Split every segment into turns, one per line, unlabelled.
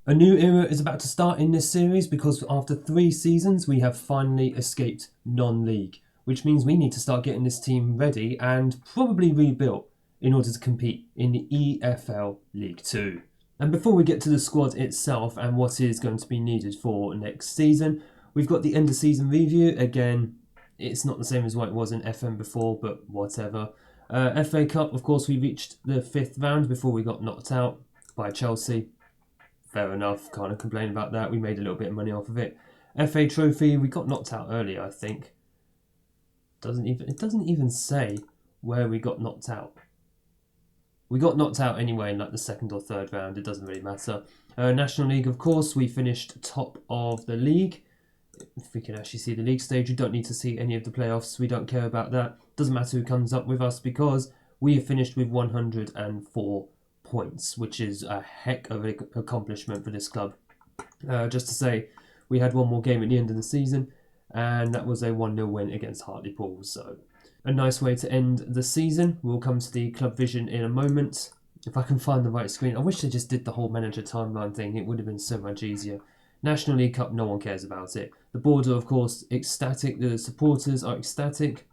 A new era is about to start in this series because after 3 seasons we have finally escaped non-league, which means we need to start getting this team ready and probably rebuilt in order to compete in the EFL League 2. And before we get to the squad itself and what is going to be needed for next season, we've got the end of season review. Again, it's not the same as what it was in FM before, but whatever. FA Cup, of course, we reached the 5th round before we got knocked out by Chelsea. Fair enough, can't complain about that. We made a little bit of money off of it. FA Trophy, we got knocked out earlier, I think. It doesn't even say where we got knocked out. We got knocked out anyway in like the 2nd or 3rd round. It doesn't really matter. National League, of course, we finished top of the league. If we can actually see the league stage, we don't need to see any of the playoffs. We don't care about that. Doesn't matter who comes up with us because we have finished with 104 points, which is a heck of an accomplishment for this club. Just to say, we had one more game at the end of the season, and that was a 1-0 win against Hartlepool. So, a nice way to end the season. We'll come to the club vision in a moment. If I can find the right screen, I wish they just did the whole manager timeline thing. It would have been so much easier. National League Cup, no one cares about it. The board are, of course, ecstatic. The supporters are ecstatic,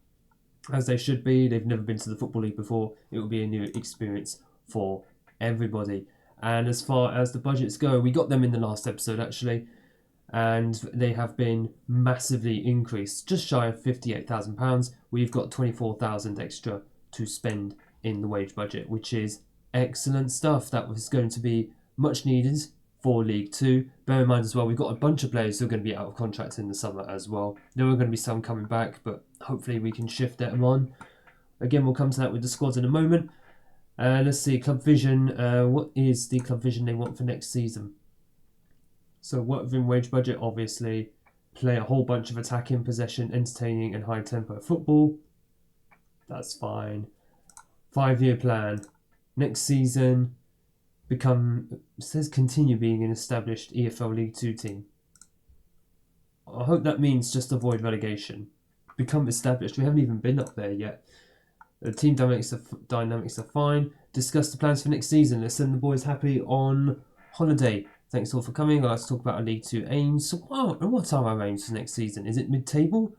as they should be. They've never been to the Football League before. It will be a new experience for everybody. And as far as the budgets go, we got them in the last episode actually, and they have been massively increased, just shy of £58,000. We've got 24,000 extra to spend in the wage budget, which is excellent stuff. That was going to be much needed for League 2. Bear in mind as well, we've got a bunch of players who are going to be out of contract in the summer as well. There are going to be some coming back, but hopefully we can shift them on. Again, we'll come to that with the squad in a moment. Let's see, club vision. What is the club vision they want for next season? So what within wage budget, obviously, play a whole bunch of attacking, possession, entertaining and high tempo football. That's fine. 5-year plan. Next season, it says continue being an established EFL League 2 team. I hope that means just avoid relegation. Become established. We haven't even been up there yet. The team dynamics are fine. Discuss the plans for next season. Let's send the boys happy on holiday. Thanks all for coming. I'd like to talk about our League 2 aims. So what are our aims for next season? Is it mid-table?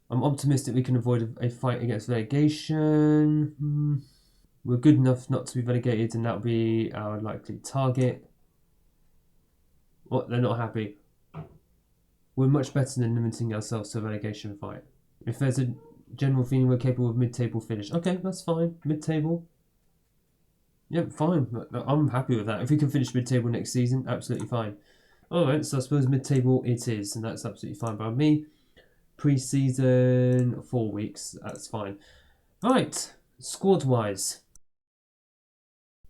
I'm optimistic we can avoid a fight against relegation. We're good enough not to be relegated, and that'll be our likely target. What? They're not happy. We're much better than limiting ourselves to a relegation fight. If there's a general feeling we're capable of mid-table finish. Okay, that's fine. Mid-table. Yep, fine. I'm happy with that. If we can finish mid-table next season, absolutely fine. Alright, so I suppose mid-table it is, and that's absolutely fine by me. Pre-season, 4 weeks, that's fine. Right, squad-wise.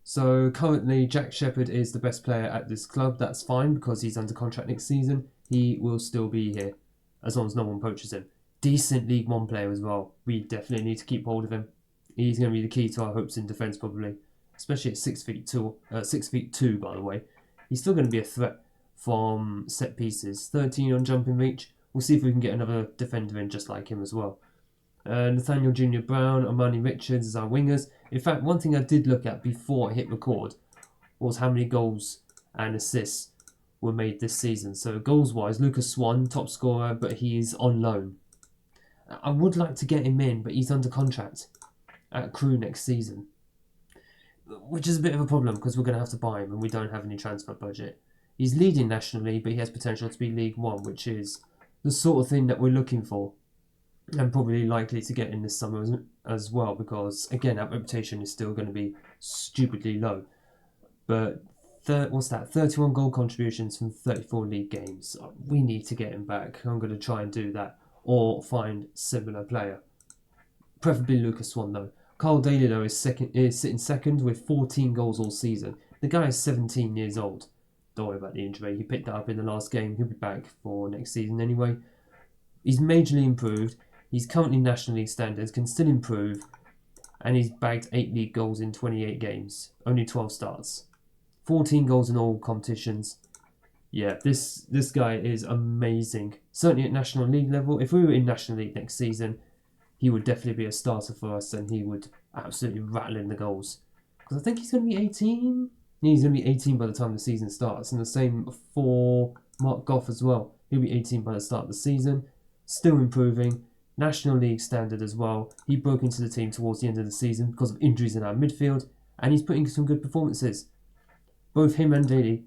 So currently Jack Shepherd is the best player at this club. That's fine because he's under contract next season. He will still be here as long as no one poaches him. Decent League 1 player as well. We definitely need to keep hold of him. He's going to be the key to our hopes in defence probably. Especially at 6'2", by the way. He's still going to be a threat from set pieces. 13 on jumping reach. We'll see if we can get another defender in just like him as well. Nathaniel Jr. Brown, Armani Richards as our wingers. In fact, one thing I did look at before I hit record was how many goals and assists were made this season. So goals-wise, Lucas Swan, top scorer, but he is on loan. I would like to get him in, but he's under contract at Crewe next season. Which is a bit of a problem because we're going to have to buy him and we don't have any transfer budget. He's leading nationally, but he has potential to be League 1, which is the sort of thing that we're looking for. And probably likely to get in this summer as well because, again, our reputation is still going to be stupidly low. But, 31 goal contributions from 34 league games. We need to get him back. I'm going to try and do that or find similar player. Preferably Lucas Swan, though. Carl Daly, though, is sitting second with 14 goals all season. The guy is 17 years old. Don't worry about the injury. He picked that up in the last game. He'll be back for next season anyway. He's majorly improved. He's currently National League standards, can still improve. And he's bagged 8 league goals in 28 games. Only 12 starts. 14 goals in all competitions. Yeah, this guy is amazing. Certainly at National League level. If we were in National League next season, he would definitely be a starter for us and he would absolutely rattle in the goals. Because I think he's going to be 18. He's going to be 18 by the time the season starts, and the same for Mark Goff as well. He'll be 18 by the start of the season, still improving, National League standard as well. He broke into the team towards the end of the season because of injuries in our midfield, and he's putting some good performances. Both him and Daly,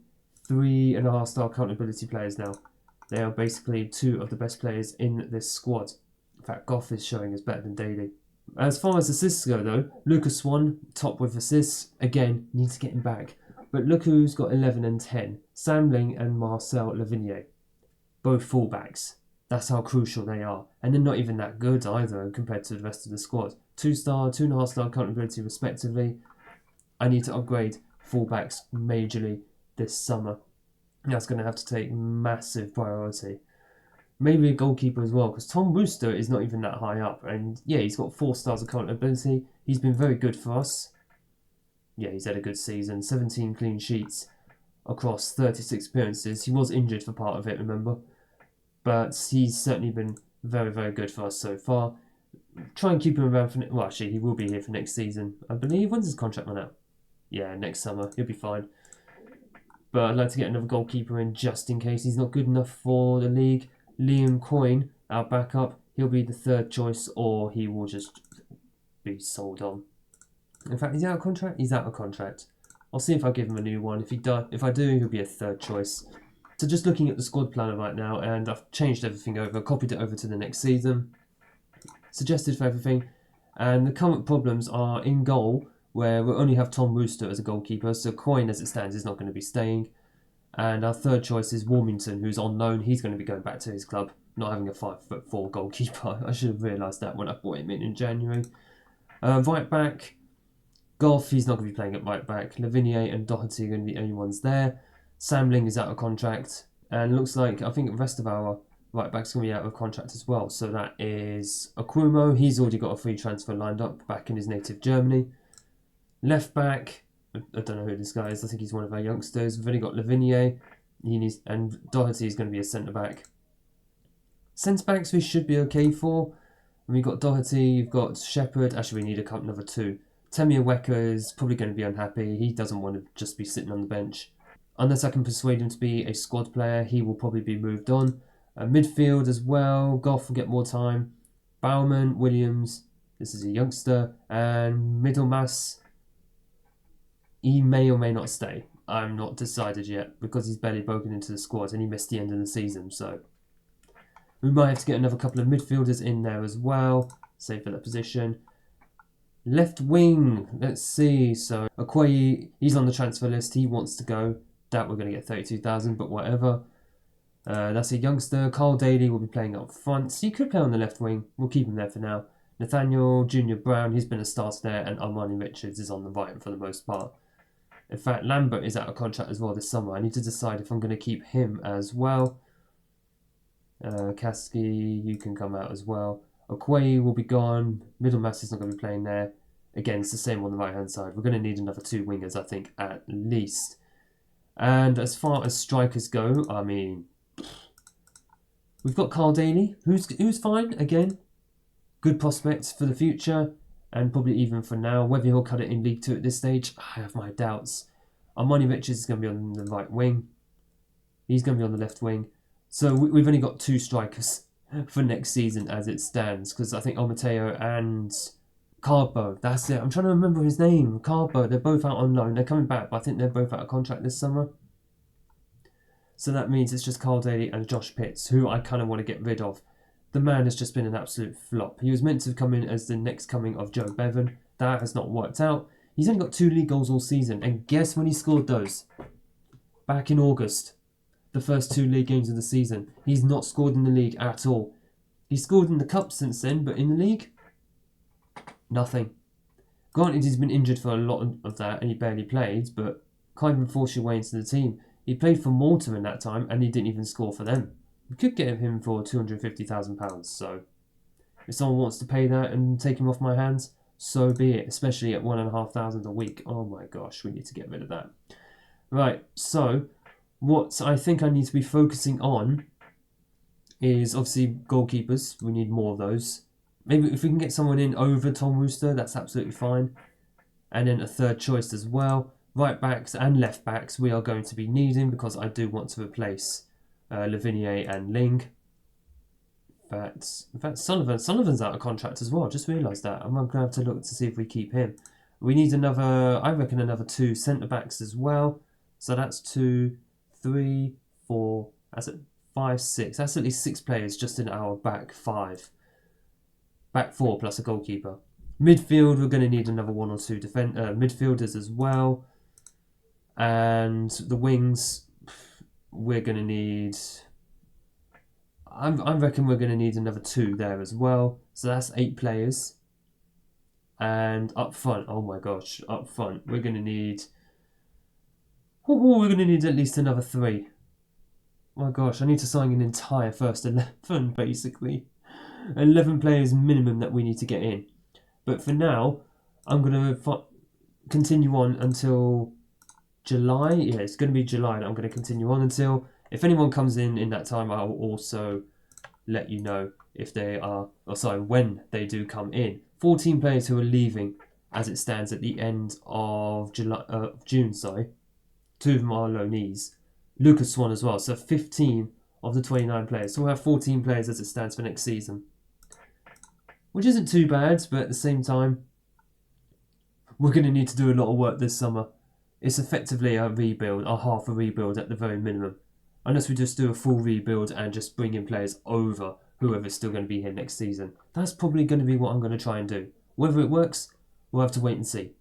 3.5-star accountability players now. They are basically two of the best players in this squad. In fact, Goff is showing us better than Daly. As far as assists go though, Lucas Swan, top with assists. Again, needs to get him back. But look who's got 11 and 10. Sam Ling and Marcel Lavinier. Both fullbacks. That's how crucial they are. And they're not even that good either compared to the rest of the squad. 2-star, 2.5-star accountability respectively. I need to upgrade fullbacks majorly this summer. That's going to have to take massive priority. Maybe a goalkeeper as well, because Tom Rooster is not even that high up. And yeah, he's got 4 stars accountability. He's been very good for us. Yeah, he's had a good season. 17 clean sheets across 36 appearances. He was injured for part of it, remember? But he's certainly been very, very good for us so far. Try and keep him around for... Well, actually, he will be here for next season, I believe. When's his contract run out? Yeah, next summer. He'll be fine. But I'd like to get another goalkeeper in just in case he's not good enough for the league. Liam Coyne, our backup, he'll be the third choice, or he will just be sold on. In fact, is he out of contract? He's out of contract. I'll see if I give him a new one. If I do, he'll be a third choice. So just looking at the squad planner right now, and I've changed everything over, copied it over to the next season, suggested for everything, and the current problems are in goal, where we'll only have Tom Rooster as a goalkeeper, so Coyne as it stands is not going to be staying. And our third choice is Warmington, who's on loan. He's going to be going back to his club, not having a 5'4" goalkeeper. I should have realised that when I brought him in January. Right back, Goff, he's not going to be playing at right back. Lavinier and Doherty are going to be the only ones there. Sam Ling is out of contract. And looks like, I think the rest of our right back's going to be out of contract as well. So that is Akumo. He's already got a free transfer lined up back in his native Germany. Left back, I don't know who this guy is. I think he's one of our youngsters. We've only got Lavinier, and Doherty is going to be a centre back. Centre backs we should be okay for. And we've got Doherty, you've got Shepherd. Actually, we need another 2. Temia Wecker is probably going to be unhappy. He doesn't want to just be sitting on the bench. Unless I can persuade him to be a squad player, he will probably be moved on. Midfield as well. Goff will get more time. Bauman, Williams. This is a youngster. And Middlemass. He may or may not stay. I'm not decided yet because he's barely broken into the squad and he missed the end of the season. So we might have to get another couple of midfielders in there as well. Save for that position. Left wing. Let's see. So Okoye, he's on the transfer list. He wants to go. Doubt we're going to get 32,000, but whatever. That's a youngster. Carl Daly will be playing up front. So he could play on the left wing. We'll keep him there for now. Nathaniel Junior Brown, he's been a starter there, and Armani Richards is on the right for the most part. In fact, Lambert is out of contract as well this summer. I need to decide if I'm going to keep him as well. Kasky, you can come out as well. Okoye will be gone. Middlemass is not going to be playing there. Again, it's the same on the right-hand side. We're going to need another 2 wingers, I think, at least. And as far as strikers go, I mean, we've got Carl Daly, who's fine, again. Good prospects for the future. And probably even for now, whether he'll cut it in League 2 at this stage, I have my doubts. Armani Richards is going to be on the right wing. He's going to be on the left wing. So we've only got 2 strikers for next season as it stands. Because I think Omateo and Carbo, that's it. I'm trying to remember his name. Carbo, they're both out on loan. They're coming back, but I think they're both out of contract this summer. So that means it's just Carl Daly and Josh Pitts, who I kind of want to get rid of. The man has just been an absolute flop. He was meant to come in as the next coming of Joe Bevan. That has not worked out. He's only got 2 league goals all season. And guess when he scored those? Back in August. The first 2 league games of the season. He's not scored in the league at all. He's scored in the cup since then, but in the league? Nothing. Granted, he's been injured for a lot of that and he barely played, but can't even force your way into the team. He played for Malta in that time and he didn't even score for them. We could get him for £250,000, so if someone wants to pay that and take him off my hands, so be it, especially at £1,500 a week. Oh my gosh, we need to get rid of that. Right, so what I think I need to be focusing on is obviously goalkeepers. We need more of those. Maybe if we can get someone in over Tom Rooster, that's absolutely fine. And then a third choice as well. Right backs and left backs we are going to be needing, because I do want to replace Lavinier and Ling. In fact, Sullivan's out of contract as well. Just realised that. I'm going to have to look to see if we keep him. We need I reckon another 2 centre backs as well. So that's 2, 3, 4. That's it. 5, 6. That's at least 6 players just in our back 5. Back 4 plus a goalkeeper. Midfield, we're going to need another 1 or 2 midfielders as well. And the wings, we're going to need... I reckon we're going to need another 2 there as well. So that's 8 players. And up front, oh my gosh, up front, we're going to need... we're going to need at least another 3. Oh my gosh, I need to sign an entire first 11, basically. 11 players minimum that we need to get in. But for now, I'm going to continue on until July. Yeah, it's going to be July that I'm going to continue on until... If anyone comes in that time, I'll also let you know if they are... when they do come in. 14 players who are leaving as it stands at the end of June. 2 of them are loanees. Lucas Swan as well. So 15 of the 29 players. So we'll have 14 players as it stands for next season. Which isn't too bad, but at the same time, we're going to need to do a lot of work this summer. It's effectively a rebuild, or half a rebuild at the very minimum. Unless we just do a full rebuild and just bring in players over whoever's still going to be here next season. That's probably going to be what I'm going to try and do. Whether it works, we'll have to wait and see.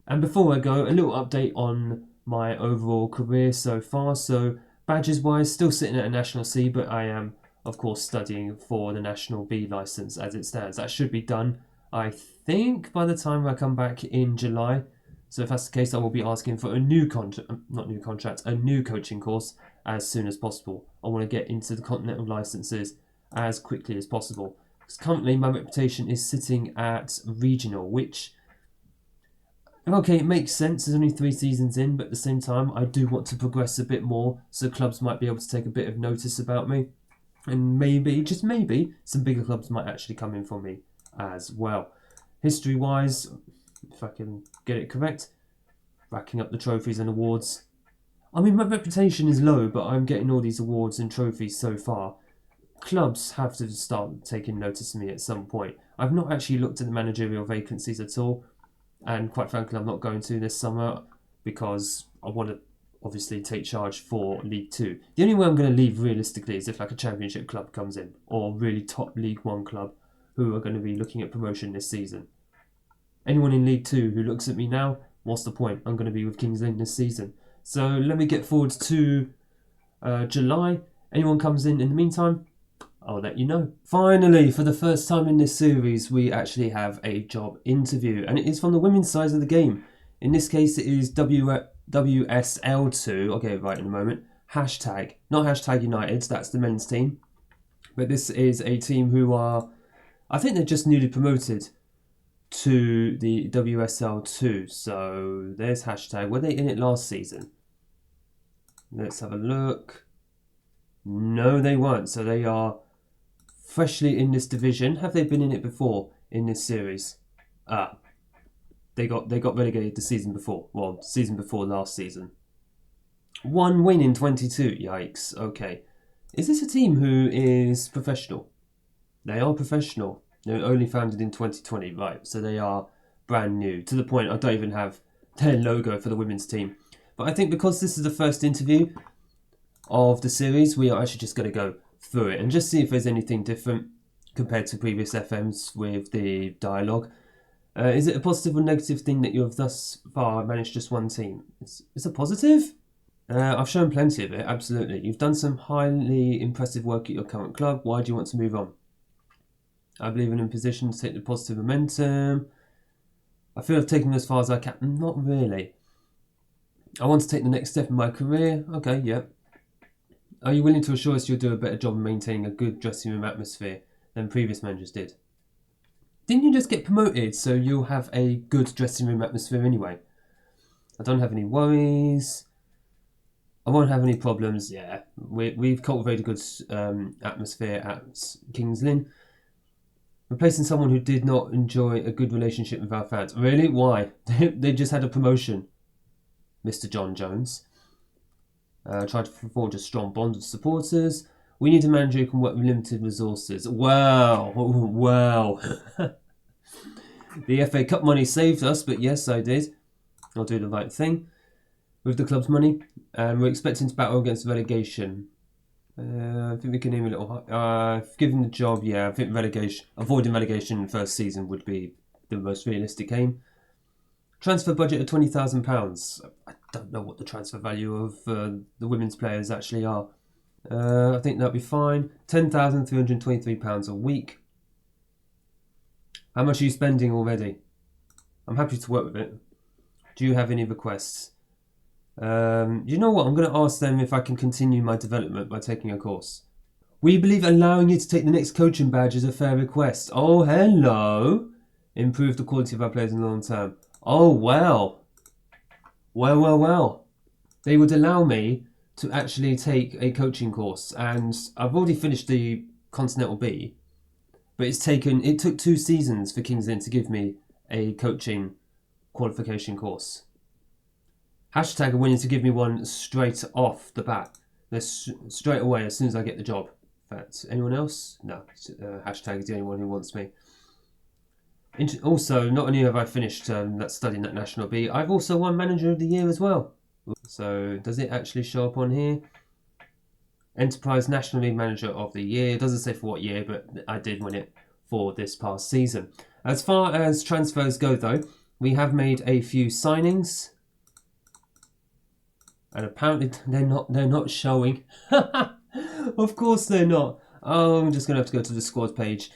And before I go, a little update on my overall career so far. So badges wise, still sitting at a National C, but I am of course studying for the National B licence as it stands. That should be done, I think, by the time I come back in July. So if that's the case, I will be asking for a new a new coaching course as soon as possible. I want to get into the continental licences as quickly as possible. Because currently my reputation is sitting at regional, which, okay, it makes sense. There's only 3 seasons in, but at the same time, I do want to progress a bit more, so clubs might be able to take a bit of notice about me. And maybe, just maybe, some bigger clubs might actually come in for me as well. History-wise, if I can get it correct, racking up the trophies and awards. I mean, my reputation is low, but I'm getting all these awards and trophies so far. Clubs have to start taking notice of me at some point. I've not actually looked at the managerial vacancies at all, and quite frankly, I'm not going to this summer because I want to obviously take charge for League 2. The only way I'm going to leave realistically is if like a Championship club comes in, or really top League 1 club who are going to be looking at promotion this season. Anyone in League 2 who looks at me now, what's the point? I'm going to be with Kings Lynn this season. So let me get forward to July. Anyone comes in the meantime, I'll let you know. Finally, for the first time in this series, we actually have a job interview, and it is from the women's side of the game. In this case, it is WSL2. I'll get it right in a moment. Hashtag, not hashtag United, that's the men's team. But this is a team who are, I think they're just newly promoted to the WSL2. So there's hashtag. Were they in it last season? Let's have a look. No, they weren't. So they are freshly in this division. Have they been in it before in this series? They got relegated the season before. Well, season before last season. 1 win in 22. Yikes. Okay. Is this a team who is professional? They are professional. They're only founded in 2020. Right. So they are brand new. To the point I don't even have their logo for the women's team. But I think because this is the first interview of the series, we are actually just going to go through it and just see if there's anything different compared to previous FMs with the dialogue. Is it a positive or negative thing that you have thus far managed just one team? It's a positive? I've shown plenty of it, absolutely. You've done some highly impressive work at your current club. Why do you want to move on? I believe I'm in a position to take the positive momentum. I feel I've taken as far as I can. Not really. I want to take the next step in my career. Okay, yeah. Are you willing to assure us you'll do a better job of maintaining a good dressing room atmosphere than previous managers did? Didn't you just get promoted, so you'll have a good dressing room atmosphere anyway? I don't have any worries. I won't have any problems. Yeah, we've cultivated a good atmosphere at Kings Lynn. Replacing someone who did not enjoy a good relationship with our fans. Really? Why? They just had a promotion. Mr. John Jones. Tried to forge a strong bond of supporters. We need a manager who can work with limited resources. Well. The FA Cup money saved us, but yes, I did. I'll do the right thing with the club's money. And we're expecting to battle against relegation. I think we can aim a little high. Given the job, yeah, I think avoiding relegation first season would be the most realistic aim. Transfer budget of £20,000. I don't know what the transfer value of the women's players actually are. I think that'll be fine. £10,323 a week. How much are you spending already? I'm happy to work with it. Do you have any requests? You know what? I'm going to ask them if I can continue my development by taking a course. We believe allowing you to take the next coaching badge is a fair request. Oh, hello. Improve the quality of our players in the long term. Oh, well. Well. They would allow me to actually take a coaching course, and I've already finished the Continental B, but it took 2 seasons for Kings Lynn to give me a coaching qualification course. Hashtag are willing to give me one straight off the bat. Straight away as soon as I get the job. In fact, anyone else? No. Hashtag is the only one who wants me. Also, not only have I finished studying that National B, I've also won Manager of the Year as well. So, does it actually show up on here? Enterprise National League Manager of the Year. It doesn't say for what year, but I did win it for this past season. As far as transfers go, though, we have made a few signings. And apparently they're not showing. Of course they're not. Oh, I'm just going to have to go to the squad page.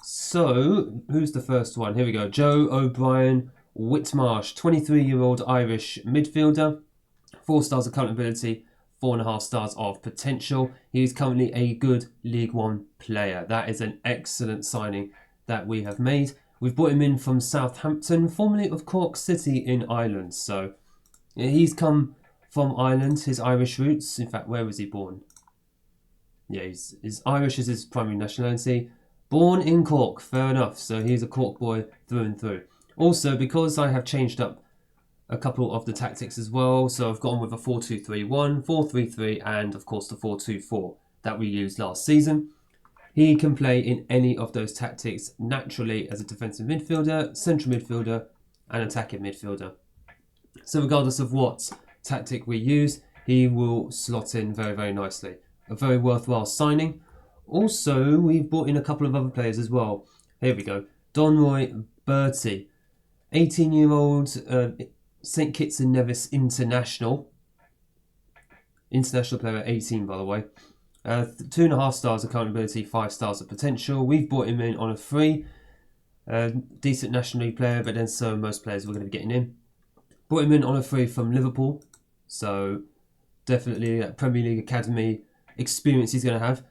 So, who's the first one? Here we go. Joe O'Brien Whitmarsh, 23-year-old Irish midfielder. 4 stars of accountability, 4.5 stars of potential. He is currently a good League One player. That is an excellent signing that we have made. We've brought him in from Southampton, formerly of Cork City in Ireland. So, he's come from Ireland, his Irish roots. In fact, where was he born? Yeah, he's Irish as his primary nationality. Born in Cork, fair enough. So he's a Cork boy through and through. Also, because I have changed up a couple of the tactics as well, so I've gone with a 4-2-3-1, 4-3-3, and of course the 4-2-4 that we used last season. He can play in any of those tactics naturally as a defensive midfielder, central midfielder, and attacking midfielder. So regardless of what tactic we use, he will slot in very, very nicely. A very worthwhile signing. Also, we've brought in a couple of other players as well. Here we go. Donroy Bertie, 18-year-old St Kitts and Nevis international. International player at 18, by the way. 2.5 stars accountability, 5 stars of potential. We've brought him in on a free. Decent National League player, but then so most players we're going to be getting in. Brought him in on a free from Liverpool. So definitely that Premier League Academy experience he's going to have.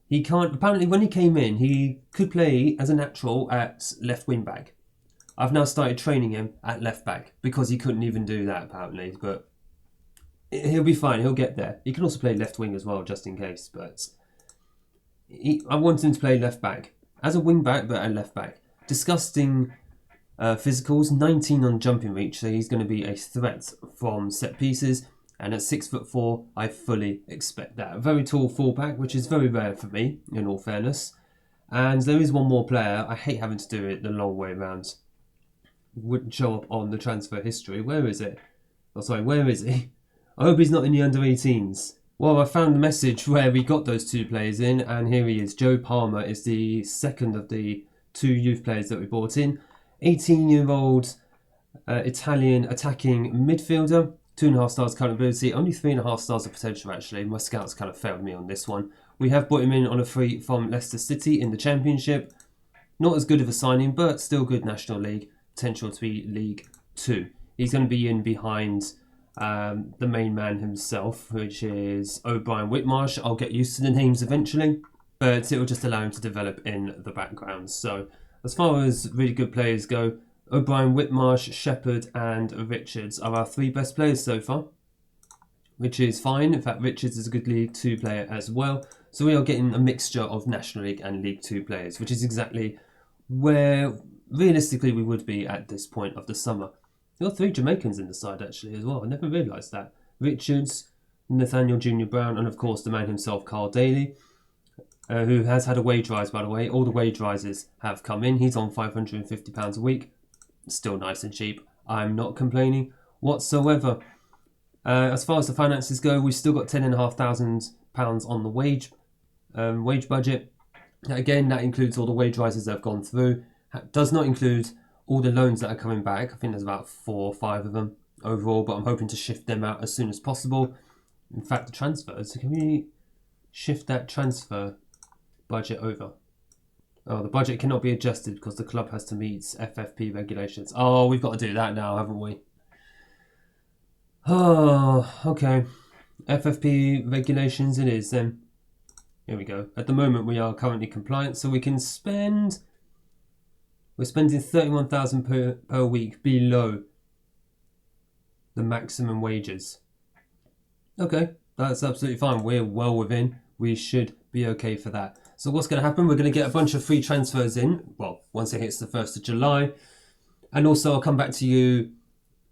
He can't, apparently when he came in, he could play as a natural at left wing back. I've now started training him at left back because he couldn't even do that apparently, but he'll be fine, he'll get there. He can also play left wing as well, just in case, but I want him to play left back. As a wing back, but at left back. Disgusting physicals, 19 on jumping reach, so he's going to be a threat from set pieces. And at 6'4", I fully expect that. A very tall fullback, which is very rare for me, in all fairness. And there is one more player. I hate having to do it the long way around. Wouldn't show up on the transfer history. Where is it? Oh, sorry, where is he? I hope he's not in the under-18s. Well, I found the message where we got those 2 players in, and here he is. Joe Palmer is the second of the 2 youth players that we brought in. 18-year-old Italian attacking midfielder. 2.5 stars accountability, only 3.5 stars of potential actually. My scouts kind of failed me on this one. We have brought him in on a free from Leicester City in the Championship. Not as good of a signing, but still good National League. Potential to be League 2. He's going to be in behind the main man himself, which is O'Brien Whitmarsh. I'll get used to the names eventually, but it will just allow him to develop in the background. So as far as really good players go, O'Brien, Whitmarsh, Shepherd and Richards are our 3 best players so far, which is fine. In fact, Richards is a good League 2 player as well. So we are getting a mixture of National League and League 2 players, which is exactly where realistically we would be at this point of the summer. There are 3 Jamaicans in the side actually as well. I never realised that. Richards, Nathaniel Junior Brown, and of course the man himself, Carl Daly, who has had a wage rise, by the way. All the wage rises have come in. He's on £550 a week. Still nice and cheap. I'm not complaining whatsoever. As far as the finances go, we've still got £10,500 on the wage budget. Again, that includes all the wage rises that have gone through. Does not include all the loans that are coming back. I think there's about 4 or 5 of them overall, but I'm hoping to shift them out as soon as possible. In fact, the transfers, can we shift that transfer budget over? Oh, the budget cannot be adjusted because the club has to meet FFP regulations. Oh, we've got to do that now, haven't we? Oh, okay. FFP regulations it is then. Here we go. At the moment, we are currently compliant, so we can spend... We're spending £31,000 per week below the maximum wages. Okay, that's absolutely fine. We're well within. We should be okay for that. So what's going to happen? We're going to get a bunch of free transfers in. Well, once it hits the 1st of July. And also I'll come back to you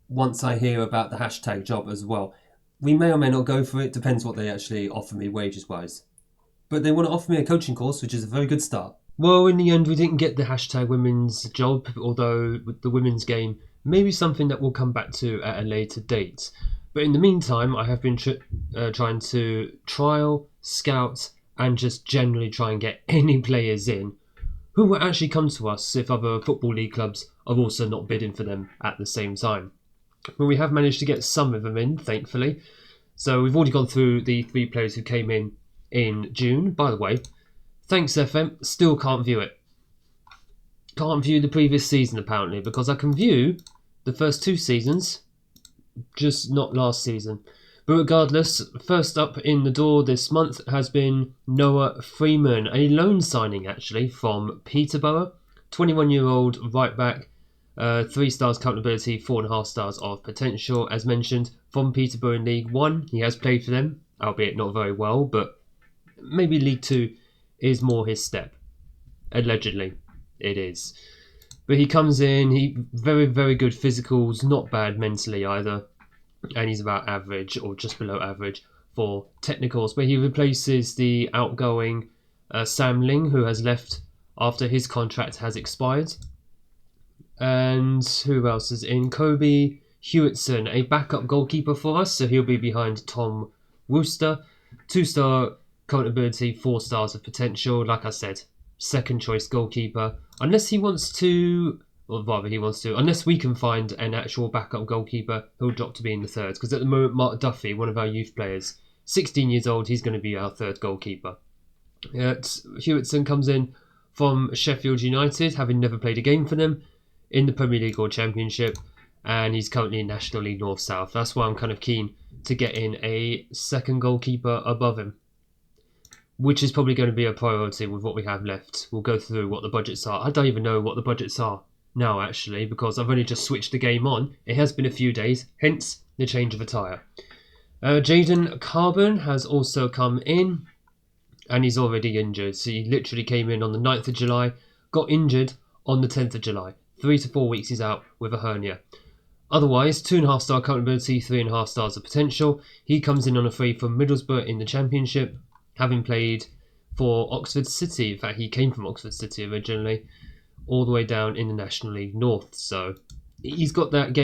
once I hear about the hashtag job as well. We may or may not go for it. Depends what they actually offer me wages-wise. But they want to offer me a coaching course, which is a very good start. Well, in the end, we didn't get the hashtag women's job, although with the women's game, maybe something that we'll come back to at a later date. But in the meantime, I have been trying to trial, scout, and just generally try and get any players in who will actually come to us if other Football League clubs are also not bidding for them at the same time. But we have managed to get some of them in, thankfully. So we've already gone through the 3 players who came in June. By the way, thanks FM, still can't view it. Can't view the previous season apparently, because I can view the first 2 seasons, just not last season. But regardless, first up in the door this month has been Noah Freeman, a loan signing actually from Peterborough. 21-year-old right back, 3 stars current ability, 4.5 stars of potential, as mentioned, from Peterborough in League 1. He has played for them, albeit not very well, but maybe League 2 is more his step. Allegedly, it is. But he comes in, he very, very good physicals, not bad mentally either. And he's about average or just below average for technicals. But he replaces the outgoing Sam Ling, who has left after his contract has expired. And who else is in? Kobe Hewitson, a backup goalkeeper for us. So he'll be behind Tom Wooster. 2-star current ability, 4 stars of potential. Like I said, second choice goalkeeper. Unless he wants to... Or rather, unless we can find an actual backup goalkeeper, he'll drop to be in the 3rd. Because at the moment, Mark Duffy, one of our youth players, 16 years old, he's going to be our 3rd goalkeeper. Hewitson comes in from Sheffield United, having never played a game for them in the Premier League or Championship. And he's currently in National League North-South. That's why I'm kind of keen to get in a second goalkeeper above him, which is probably going to be a priority with what we have left. We'll go through what the budgets are. I don't even know what the budgets are now, actually, because I've only just switched the game on. It has been a few days, hence the change of attire. Jaden Carbon has also come in, and he's already injured. So he literally came in on the 9th of July, got injured on the 10th of July. 3 to 4 weeks he's out with a hernia. Otherwise, 2.5 star current ability, 3.5 stars of potential. He comes in on a free from Middlesbrough in the Championship, having played for Oxford City. In fact, he came from Oxford City originally, all the way down in the National League North. So he's got that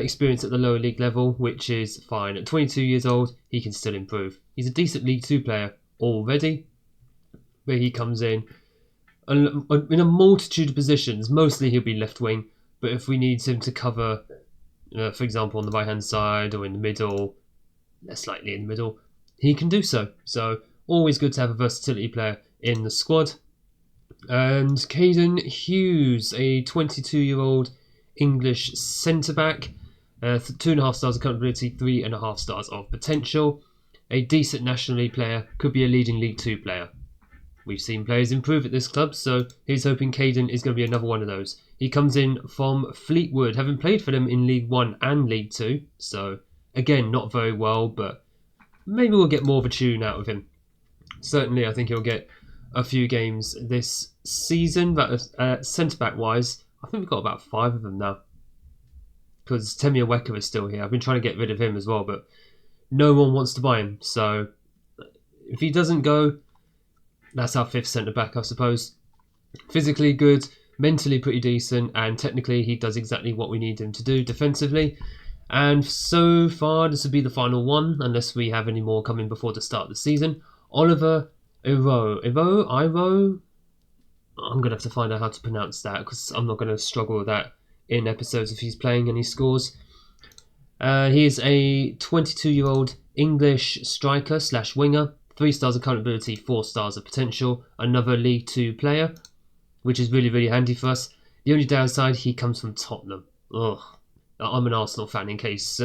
experience at the lower league level, which is fine. At 22 years old, he can still improve. He's a decent League 2 player already, where he comes in a multitude of positions. Mostly he'll be left wing, but if we need him to cover, for example, on the right hand side or in the middle, less likely in the middle, he can do so. So always good to have a versatility player in the squad. And Caden Hughes, a 22-year-old English centre-back, 2.5 stars of current ability, 3.5 stars of potential. A decent National League player, could be a leading League 2 player. We've seen players improve at this club, so he's hoping Caden is going to be another one of those. He comes in from Fleetwood, having played for them in League 1 and League 2. So, again, not very well, but maybe we'll get more of a tune out of him. Certainly, I think he'll get a few games this season, but centre-back wise, I think we've got about 5 of them now. because Temi Aweka is still here. I've been trying to get rid of him as well, but no one wants to buy him. So if he doesn't go, that's our 5th centre-back, I suppose. Physically good, mentally pretty decent, and technically he does exactly what we need him to do defensively. And so far, this will be the final one, unless we have any more coming before the start of the season. Oliver Iro. I'm going to have to find out how to pronounce that, because I'm not going to struggle with that in episodes if he's playing and he scores. He is a 22-year-old English striker / winger. 3 stars of current ability, 4 stars of potential. Another League 2 player, which is really, really handy for us. The only downside, he comes from Tottenham. Ugh. I'm an Arsenal fan, in case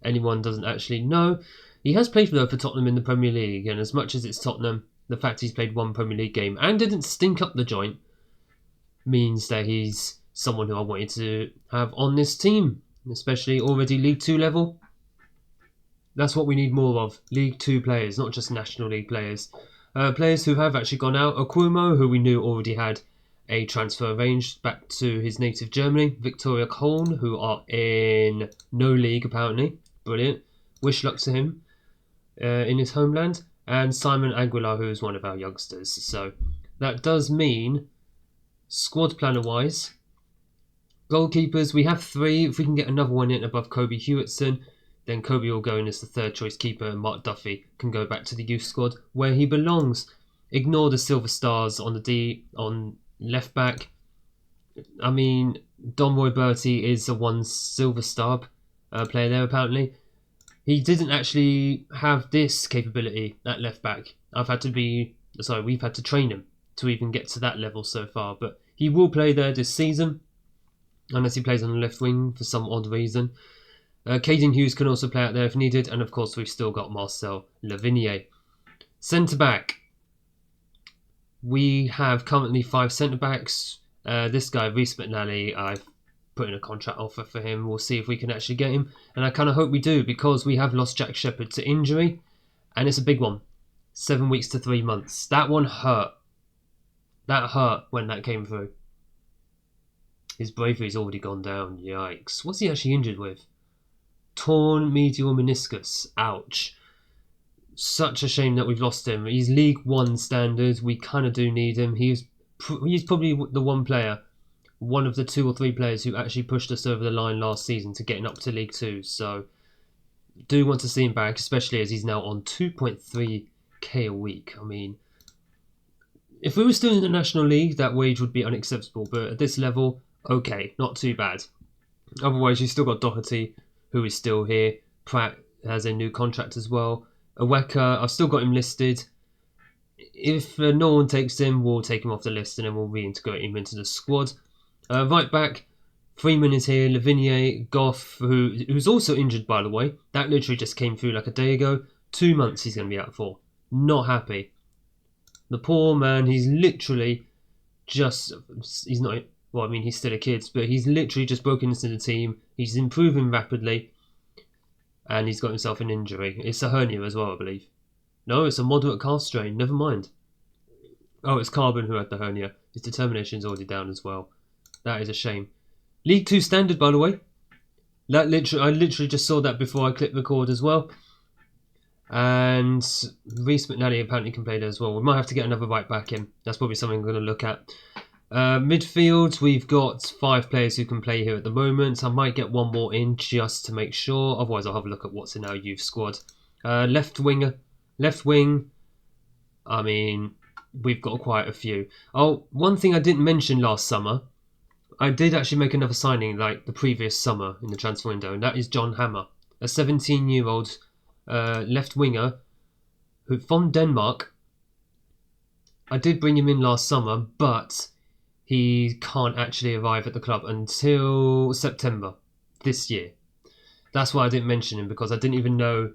anyone doesn't actually know. He has played for Tottenham in the Premier League, and as much as it's Tottenham, the fact he's played 1 Premier League game and didn't stink up the joint means that he's someone who I wanted to have on this team, especially already League 2 level. That's what we need more of, League 2 players, not just National League players. Players who have actually gone out. Okumo, who we knew already had a transfer arranged back to his native Germany. Victoria Coln, who are in no league apparently. Brilliant. Wish luck to him in his homeland. And Simon Aguilar, who is one of our youngsters. So that does mean, squad planner wise, goalkeepers, we have 3. If we can get another one in above Kobe Hewitson, then Kobe will go in as the 3rd choice keeper, and Mark Duffy can go back to the youth squad where he belongs. Ignore the silver stars on left back. I mean, Don Roy Bertie is a 1 silver star player there apparently. He didn't actually have this capability at left back. We've had to train him to even get to that level so far. But he will play there this season, unless he plays on the left wing for some odd reason. Caden Hughes can also play out there if needed. And of course, we've still got Marcel Lavinier. Centre-back. We have currently 5 centre-backs. This guy, Reece McNally, I've put in a contract offer for him. We'll see if we can actually get him. And I kind of hope we do, because we have lost Jack Shepherd to injury. And it's a big one. 7 weeks to 3 months. That one hurt. That hurt when that came through. His bravery's already gone down. Yikes. What's he actually injured with? Torn medial meniscus. Ouch. Such a shame that we've lost him. He's League 1 standard. We kind of do need him. He's probably the one of the 2 or 3 players who actually pushed us over the line last season to getting up to League 2. So, do want to see him back, especially as he's now on 2.3k a week. I mean, if we were still in the National League, that wage would be unacceptable. But at this level, okay, not too bad. Otherwise, you've still got Doherty, who is still here. Pratt has a new contract as well. Aweka, I've still got him listed. If no one takes him, we'll take him off the list and then we'll reintegrate him into the squad. Right back, Freeman is here. Lavinier, Goff, who's also injured, by the way. That literally just came through like a day ago. 2 months he's going to be out for. Not happy. The poor man, he's literally just... He's not... Well, I mean, he's still a kid, but he's literally just broken into the team. He's improving rapidly. And he's got himself an injury. It's a hernia as well, I believe. No, it's a moderate calf strain. Never mind. Oh, it's Carbon who had the hernia. His determination's already down as well. That is a shame. League 2 standard, by the way. I literally just saw that before I clicked record as well. And Reece McNally apparently can play there as well. We might have to get another right back in. That's probably something I'm going to look at. Midfield, we've got 5 players who can play here at the moment. I might get 1 more in just to make sure. Otherwise, I'll have a look at what's in our youth squad. Left wing. I mean, we've got quite a few. Oh, one thing I didn't mention last summer. I did actually make another signing like the previous summer in the transfer window, and that is John Hammer, a 17-year-old left winger who from Denmark. I did bring him in last summer, but he can't actually arrive at the club until September this year. That's why I didn't mention him, because I didn't even know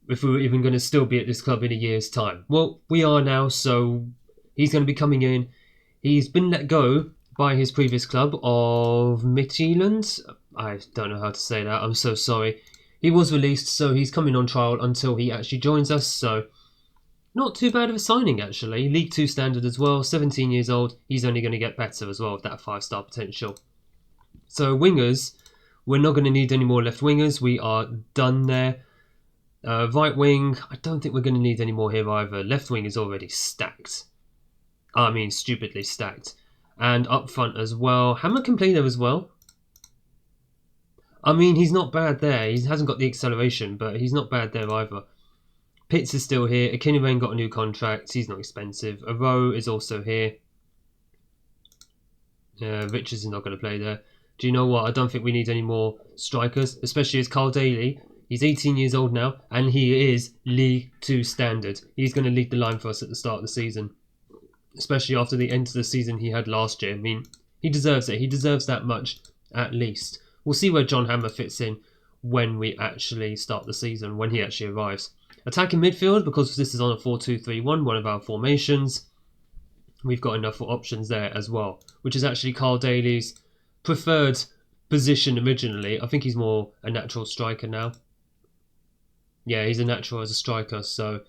if we were even going to still be at this club in a year's time. Well, we are now, so he's going to be coming in. He's been let go by his previous club of Midtjylland. I don't know how to say that. I'm so sorry. He was released, so he's coming on trial until he actually joins us. So not too bad of a signing, actually. League 2 standard as well. 17 years old. He's only going to get better as well with that 5-star potential. So wingers, We're not going to need any more left wingers. We are done there. Right wing, I don't think we're going to need any more here either. Left wing is already stacked. I mean, stupidly stacked. And up front as well. Hammer can play there as well. I mean, he's not bad there. He hasn't got the acceleration, but he's not bad there either. Pitts is still here. Akinirain got a new contract. He's not expensive. Aro is also here. Richards is not going to play there. Do you know what? I don't think we need any more strikers, especially as Carl Daly. He's 18 years old now, and he is League 2 standard. He's going to lead the line for us at the start of the season, especially after the end of the season he had last year. I mean, he deserves it. He deserves that much, at least. We'll see where John Hammer fits in when we actually start the season, when he actually arrives. Attacking midfield, because this is on a 4-2-3-1, one of our formations. We've got enough options there as well, which is actually Carl Daly's preferred position originally. I think he's more a natural striker now. Yeah, he's a natural as a striker, so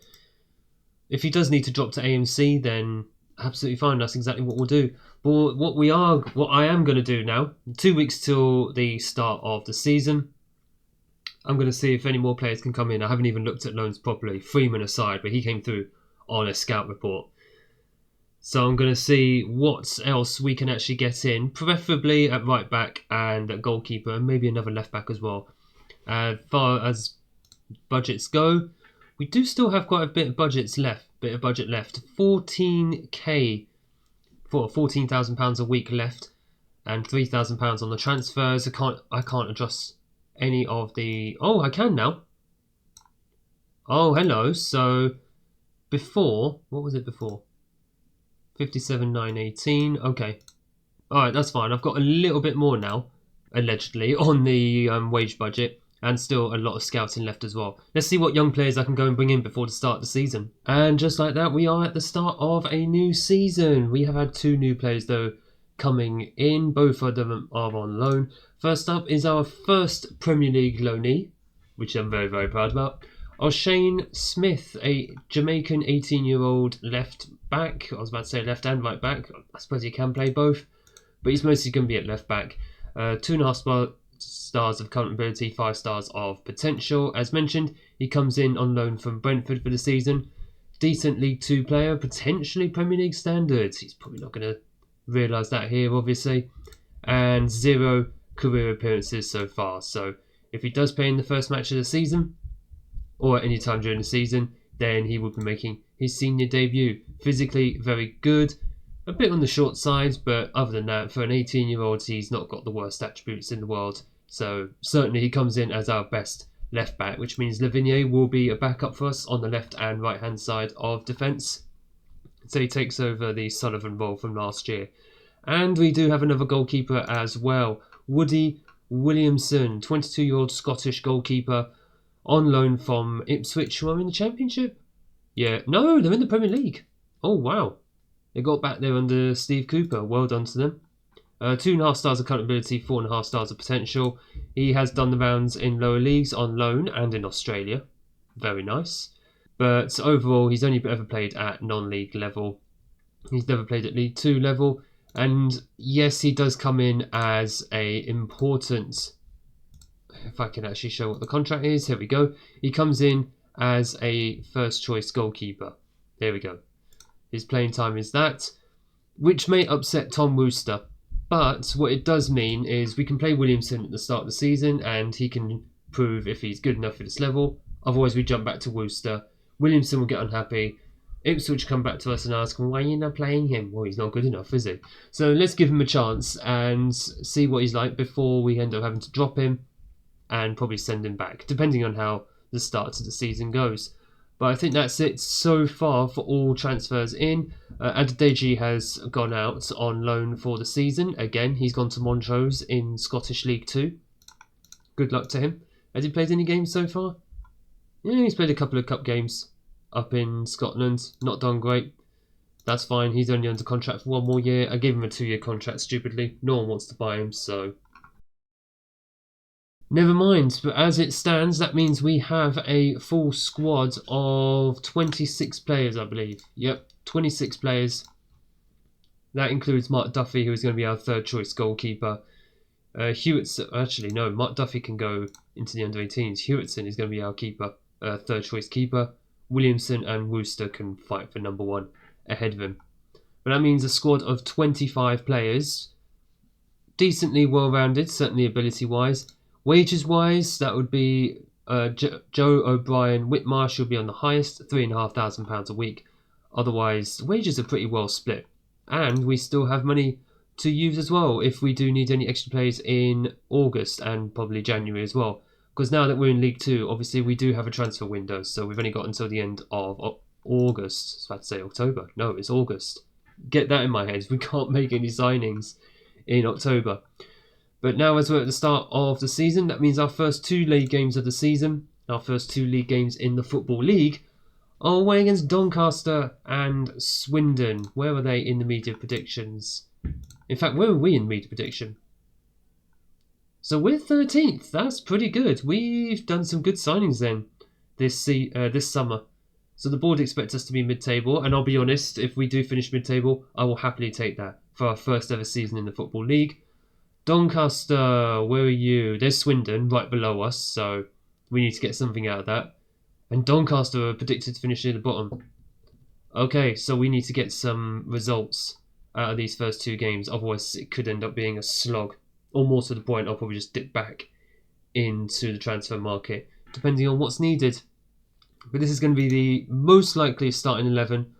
if he does need to drop to AMC, then absolutely fine. That's exactly what we'll do. But what I am going to do now, 2 weeks till the start of the season, I'm going to see if any more players can come in. I haven't even looked at loans properly, Freeman aside, but he came through on a scout report. So I'm going to see what else we can actually get in, preferably at right back and at goalkeeper, and maybe another left back as well. As far as budgets go, we do still have quite a bit of budget left. 14k for £14,000 a week left, and £3,000 on the transfers. I can't adjust any of the. Oh, I can now. Oh, hello. So before, what was it before? 57,918. Okay. Alright, that's fine. I've got a little bit more now, allegedly, on the wage budget. And still a lot of scouting left as well. Let's see what young players I can go and bring in before the start of the season. And just like that, we are at the start of a new season. We have had 2 new players, though, coming in. Both of them are on loan. First up is our first Premier League loanee, which I'm very, very proud about. O'Shane Smith, a Jamaican 18-year-old left back. I was about to say left and right back. I suppose he can play both, but he's mostly going to be at left back. 2.5 stars of current ability, 5 stars of potential. As mentioned, he comes in on loan from Brentford for the season. Decent League 2 player, potentially Premier League standards. He's probably not going to realise that here, obviously. And 0 career appearances so far. So if he does play in the first match of the season, or at any time during the season, then he will be making his senior debut. Physically very good. A bit on the short side, but other than that, for an 18-year-old, he's not got the worst attributes in the world. So certainly he comes in as our best left back, which means Lavigne will be a backup for us on the left and right hand side of defence. So he takes over the Sullivan role from last year. And we do have another goalkeeper as well. Woody Williamson, 22-year-old Scottish goalkeeper, on loan from Ipswich, who are in the Championship. Yeah, no, they're in the Premier League. Oh, wow. They got back there under Steve Cooper. Well done to them. 2.5 stars of current ability, 4.5 stars of potential. He has done the rounds in lower leagues on loan and in Australia. Very nice. But overall, he's only ever played at non-league level. He's never played at League 2 level. And yes, he does come in as a important... If I can actually show what the contract is. Here we go. He comes in as a first choice goalkeeper. There we go. His playing time is that, which may upset Tom Wooster. But what it does mean is we can play Williamson at the start of the season and he can prove if he's good enough for this level. Otherwise, we jump back to Wooster. Williamson will get unhappy. Ipswich come back to us and ask, why are you not playing him? Well, he's not good enough, is he? So let's give him a chance and see what he's like before we end up having to drop him and probably send him back, depending on how the start of the season goes. But I think that's it so far for all transfers in. Adedeji has gone out on loan for the season. Again, he's gone to Montrose in Scottish League 2. Good luck to him. Has he played any games so far? Yeah, he's played a couple of cup games up in Scotland. Not done great. That's fine. He's only under contract for 1 more year. I gave him a 2-year contract, stupidly. No one wants to buy him, so... Never mind, but as it stands, that means we have a full squad of 26 players, I believe. Yep, 26 players. That includes Mark Duffy, who is going to be our third choice goalkeeper. Hewitson, actually no, Mark Duffy can go into the under-18s. Hewitson is going to be our keeper, third choice keeper. Williamson and Wooster can fight for number 1 ahead of him. But that means a squad of 25 players, decently well-rounded, certainly ability-wise. Wages-wise, that would be Joe O'Brien. Whitmarsh will be on the highest, £3,500 a week. Otherwise, wages are pretty well split. And we still have money to use as well if we do need any extra players in August and probably January as well. Because now that we're in League 2, obviously we do have a transfer window. So we've only got until the end of August. I was about to say October. No, it's August. Get that in my head. We can't make any signings in October. But now as we're at the start of the season, that means our first 2 league games of the season, our first 2 league games in the Football League, are away against Doncaster and Swindon. Where are they in the media predictions? In fact, where are we in media prediction? So we're 13th. That's pretty good. We've done some good signings then this summer. So the board expects us to be mid-table, and I'll be honest, if we do finish mid-table, I will happily take that for our first ever season in the Football League. Doncaster, where are you? There's Swindon right below us, so we need to get something out of that. And Doncaster are predicted to finish near the bottom. Okay, so we need to get some results out of these first 2 games, otherwise it could end up being a slog. Or more to the point, I'll probably just dip back into the transfer market, depending on what's needed. But this is going to be the most likely starting 11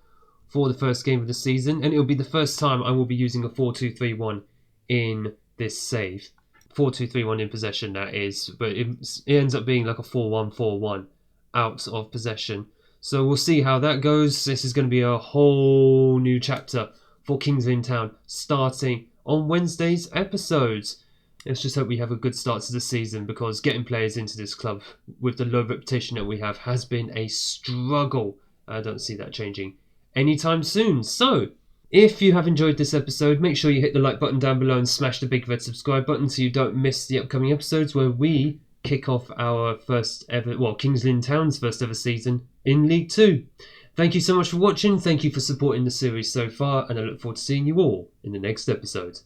for the first game of the season, and it'll be the first time I will be using a 4-2-3-1 in this save. 4-2-3-1 in possession, that is, but it ends up being like a 4-1-4-1 out of possession. So we'll see how that goes. This is going to be a whole new chapter for Kings Lynn Town, starting on Wednesday's episodes. Let's just hope we have a good start to the season, because getting players into this club with the low reputation that we have has been a struggle. I don't see that changing anytime soon. So, if you have enjoyed this episode, make sure you hit the like button down below and smash the big red subscribe button so you don't miss the upcoming episodes where we kick off our Kings Lynn Town's first ever season in League 2. Thank you so much for watching, thank you for supporting the series so far, and I look forward to seeing you all in the next episode.